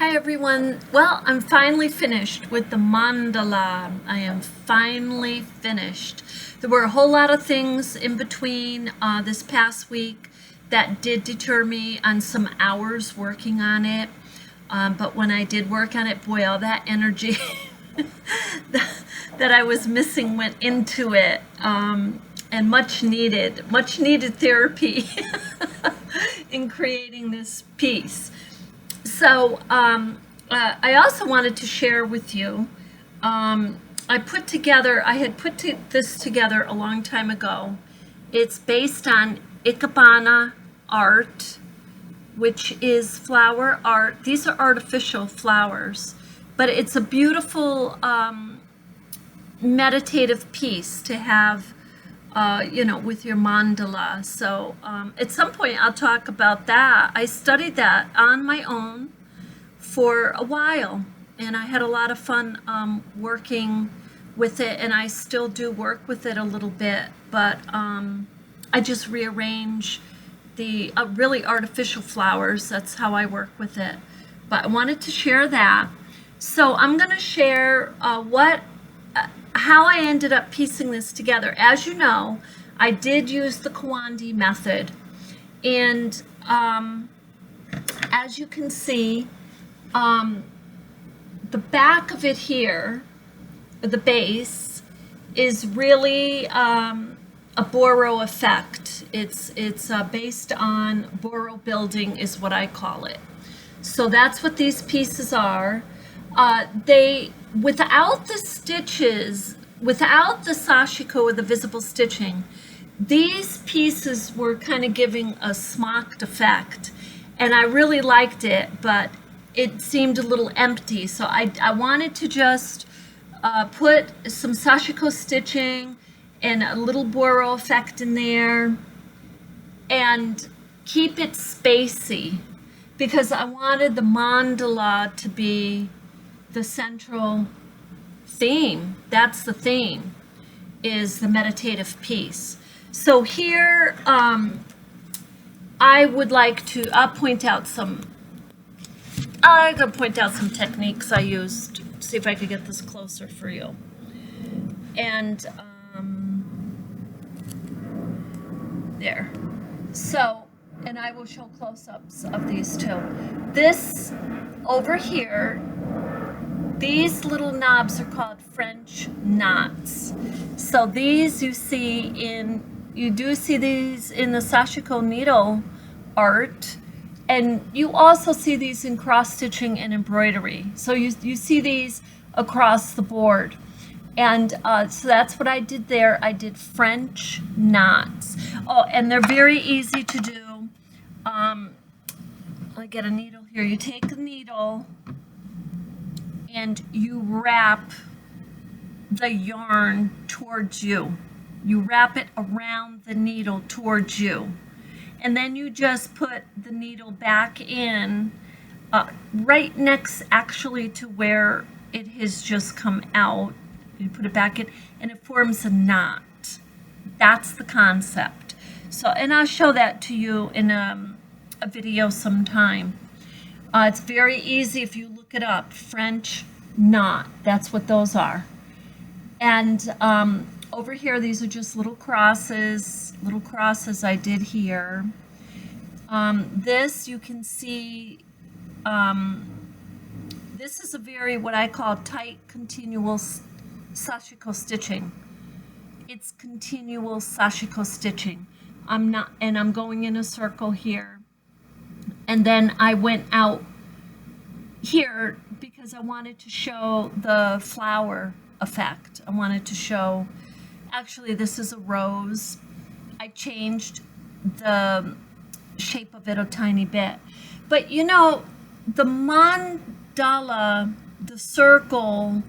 Hi everyone. Well, I'm finally finished with the mandala. I am finally finished. There were a whole lot of things in between this past week that did deter me on some hours working on it. But when I did work on it, boy, all that energy that I was missing went into it. And much needed therapy in creating this piece. So I also wanted to share with you, I had put this together a long time ago. It's based on Ikebana art, which is flower art. These are artificial flowers, but it's a beautiful meditative piece to have with your mandala. So at some point I'll talk about that. I studied that on my own for a while, and I had a lot of fun working with it, and I still do work with it a little bit, but I just rearrange the really artificial flowers. That's how I work with it. But I wanted to share that. So I'm going to share how I ended up piecing this together. As you know, I did use the Kiwandi method, and as you can see, the back of it here, the base, is really a Boro effect. It's based on Boro building is what I call it. So that's what these pieces are. Without the stitches, without the Sashiko or the visible stitching, these pieces were kind of giving a smocked effect, and I really liked it, but it seemed a little empty. So I wanted to just put some Sashiko stitching and a little Boro effect in there and keep it spacey, because I wanted the mandala to be the central theme. That's the theme, is the meditative piece. So here I'm gonna point out some techniques I used. See if I could get this closer for you. And there. So, and I will show close-ups of these too. This over here, these little knobs are called French knots. So these you do see these in the Sashiko needle art, and you also see these in cross stitching and embroidery. So you see these across the board. And so that's what I did there. I did French knots. Oh, and they're very easy to do. I get a needle here. You take a needle and you wrap the yarn towards you. You wrap it around the needle towards you. And then you just put the needle back in, right next actually to where it has just come out. You put it back in and it forms a knot. That's the concept. So, and I'll show that to you in a video sometime. It's very easy if you look it up. French knot, that's what those are. And over here, these are just little crosses I did here. This you can see, this is a very, what I call tight, continual Sashiko stitching. It's continual Sashiko stitching. I'm going in a circle here. And then I went out here because I wanted to show the flower effect. I wanted to show, actually this is a rose. I changed the shape of it a tiny bit. But you know, the mandala, the circle,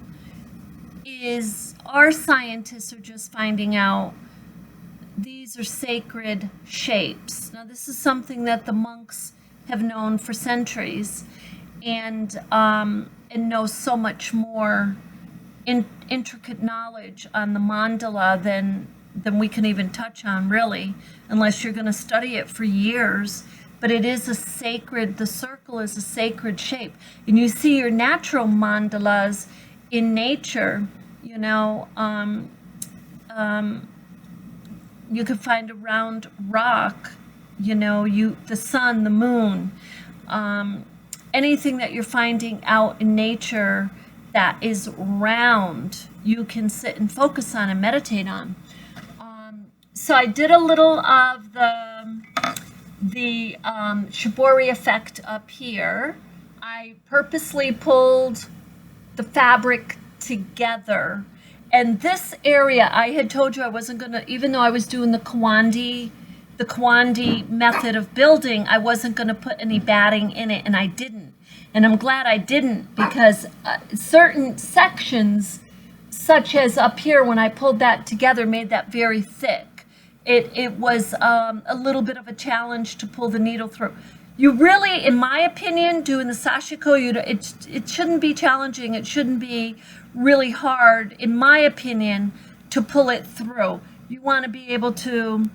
our scientists are just finding out these are sacred shapes. Now this is something that the monks have known for centuries, and know so much more intricate knowledge on the mandala than we can even touch on, really, unless you're going to study it for years. but it is a sacred, the circle is a sacred shape. And you see your natural mandalas in nature, you know, you could find a round rock, you know, the sun, the moon, anything that you're finding out in nature that is round, you can sit and focus on and meditate on. So I did a little of the shibori effect up here. I purposely pulled the fabric together. And this area, I had told you I wasn't going to, even though I was doing the Kiwandi method of building, I wasn't going to put any batting in it, and I didn't. And I'm glad I didn't, because certain sections, such as up here, when I pulled that together, made that very thick. It was a little bit of a challenge to pull the needle through. You really, in my opinion, doing the Sashiko, it shouldn't be challenging. It shouldn't be really hard, in my opinion, to pull it through. You want to be able to,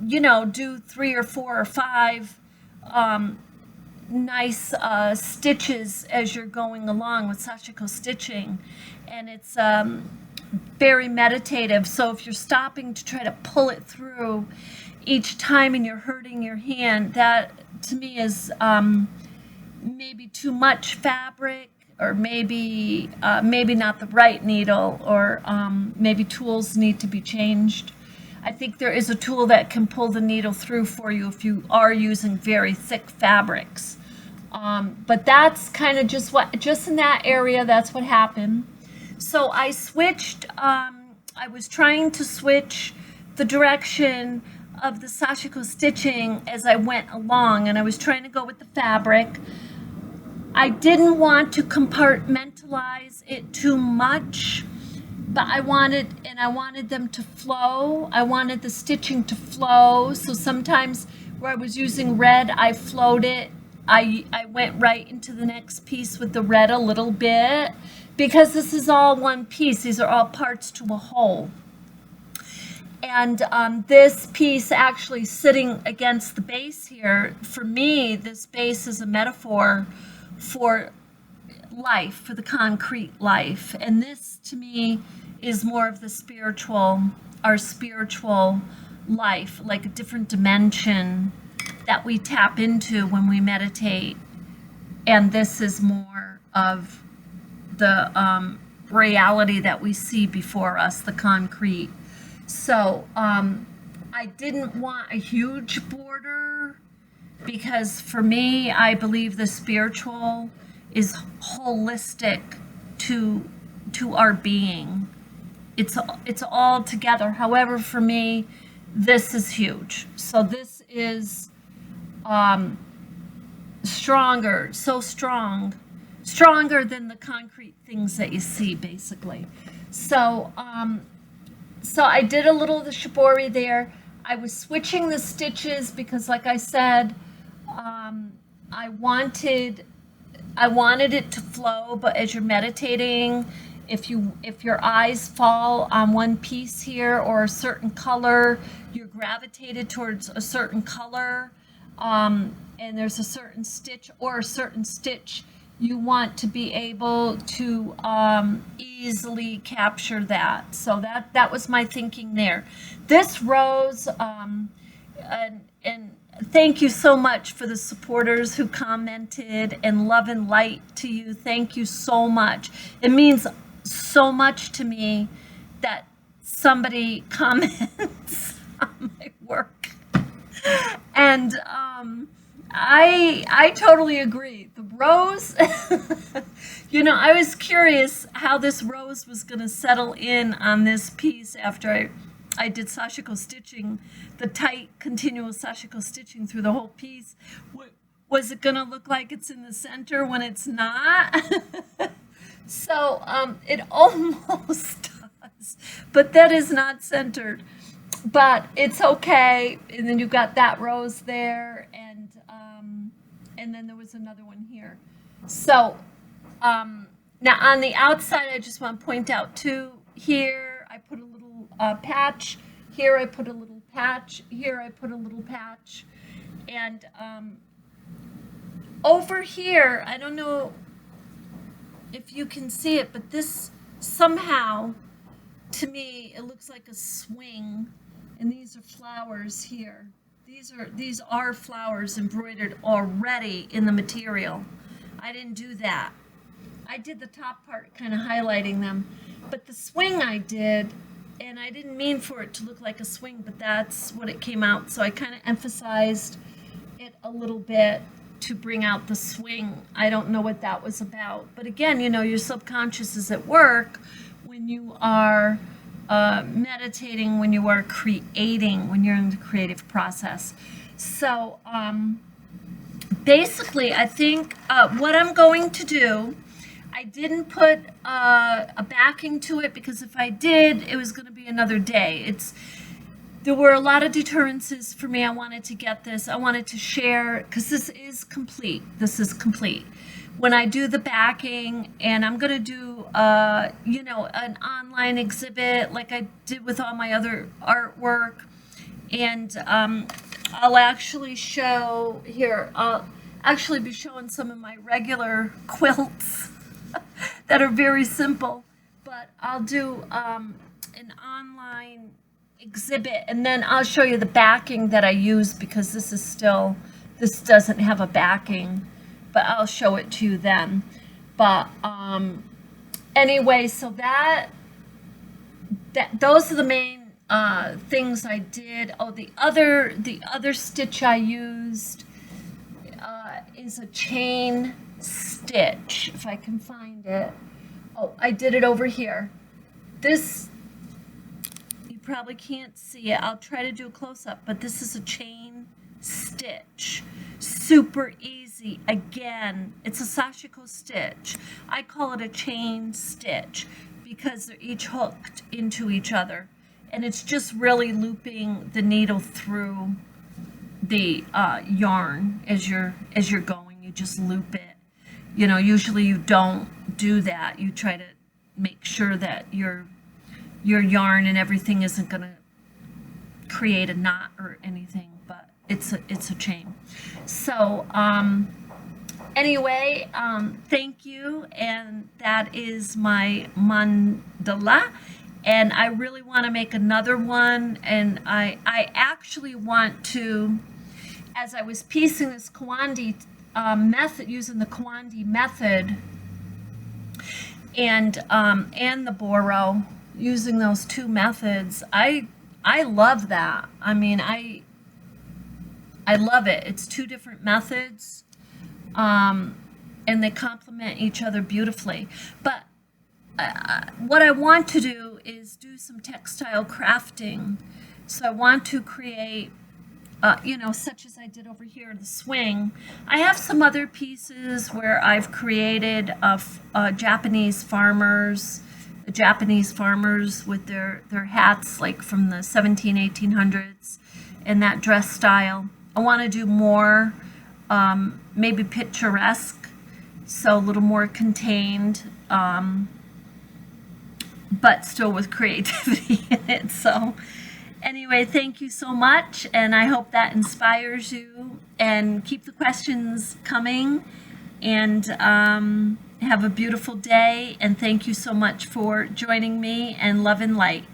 you know, do 3 or 4 or 5 nice stitches as you're going along with Sashiko stitching. And it's very meditative. So if you're stopping to try to pull it through each time and you're hurting your hand, that to me is maybe too much fabric, or maybe not the right needle, or maybe tools need to be changed. I think there is a tool that can pull the needle through for you if you are using very thick fabrics. But that's kind of just in that area, that's what happened. So I switched, I was trying to switch the direction of the Sashiko stitching as I went along, and I was trying to go with the fabric. I didn't want to compartmentalize it too much, but I wanted them to flow. I wanted the stitching to flow. So sometimes where I was using red, I flowed it. I went right into the next piece with the red a little bit, because this is all one piece. These are all parts to a whole. And this piece actually sitting against the base here, for me, this base is a metaphor for life, for the concrete life. And this, to me, is more of the spiritual, our spiritual life, like a different dimension that we tap into when we meditate. And this is more of the reality that we see before us, the concrete. So I didn't want a huge border, because for me, I believe the spiritual is holistic to our being. It's all together. However, for me, this is huge. So this is stronger, so stronger than the concrete things that you see, basically. So so I did a little of the shibori there. I was switching the stitches because, like I said, I wanted it to flow. But as you're meditating, if your eyes fall on one piece here or a certain color, you're gravitated towards a certain color, and there's a certain stitch or a certain stitch, you want to be able to easily capture that. So that was my thinking there. This rose, and thank you so much for the supporters who commented, and love and light to you. Thank you so much. It means so much to me that somebody comments on my work. And I totally agree. The rose, you know, I was curious how this rose was going to settle in on this piece after I did Sashiko stitching, the tight, continuous Sashiko stitching through the whole piece. Was it going to look like it's in the center when it's not? So it almost does, but that is not centered. But it's okay. And then you've got that rose there, and then there was another one here. So now on the outside, I just want to point out too, here I put a little patch, here I put a little patch, here I put a little patch. And over here, I don't know if you can see it, but this somehow, to me, it looks like a swing, and these are flowers here. These are flowers embroidered already in the material. I didn't do that. I did the top part kind of highlighting them, but the swing I did, and I didn't mean for it to look like a swing, but that's what it came out. So I kind of emphasized it a little bit to bring out the swing. I don't know what that was about, but again, you know, your subconscious is at work when you are meditating, when you are creating, when you're in the creative process. So basically, I think what I'm going to do, I didn't put a backing to it, because if I did, it was going to be another day. There were a lot of deterrences for me. I wanted to get this. I wanted to share, because this is complete. This is complete. When I do the backing, and I'm going to do, you know, an online exhibit like I did with all my other artwork. And I'll actually show here, I'll actually be showing some of my regular quilts that are very simple. But I'll do an online exhibit, and then I'll show you the backing that I use, because this doesn't have a backing, but I'll show it to you then. But anyway, so those are the main things I did. Oh, the other stitch I used is a chain stitch, if I can find it. Oh, I did it over here. This, you probably can't see it. I'll try to do a close-up, but this is a chain stitch. Super easy. Again, it's a Sashiko stitch. I call it a chain stitch because they're each hooked into each other, and it's just really looping the needle through the yarn as you're going. You just loop it. You know, usually you don't do that. You try to make sure that your yarn and everything isn't going to create a knot or anything, but it's a chain. So anyway, thank you, and that is my mandala, and I really want to make another one, and I actually want to, as I was piecing this Kiwandi method, using the Kiwandi method and the Boro, using those two methods, I love that. I mean, I love it. It's two different methods, and they complement each other beautifully. But what I want to do is do some textile crafting. So I want to create, you know, such as I did over here, the swing. I have some other pieces where I've created Japanese farmers with their hats, like from the 1800s, and that dress style. I want to do more, maybe picturesque, so a little more contained, but still with creativity in it. So anyway, thank you so much, and I hope that inspires you, and keep the questions coming, and have a beautiful day, and thank you so much for joining me, and love and light.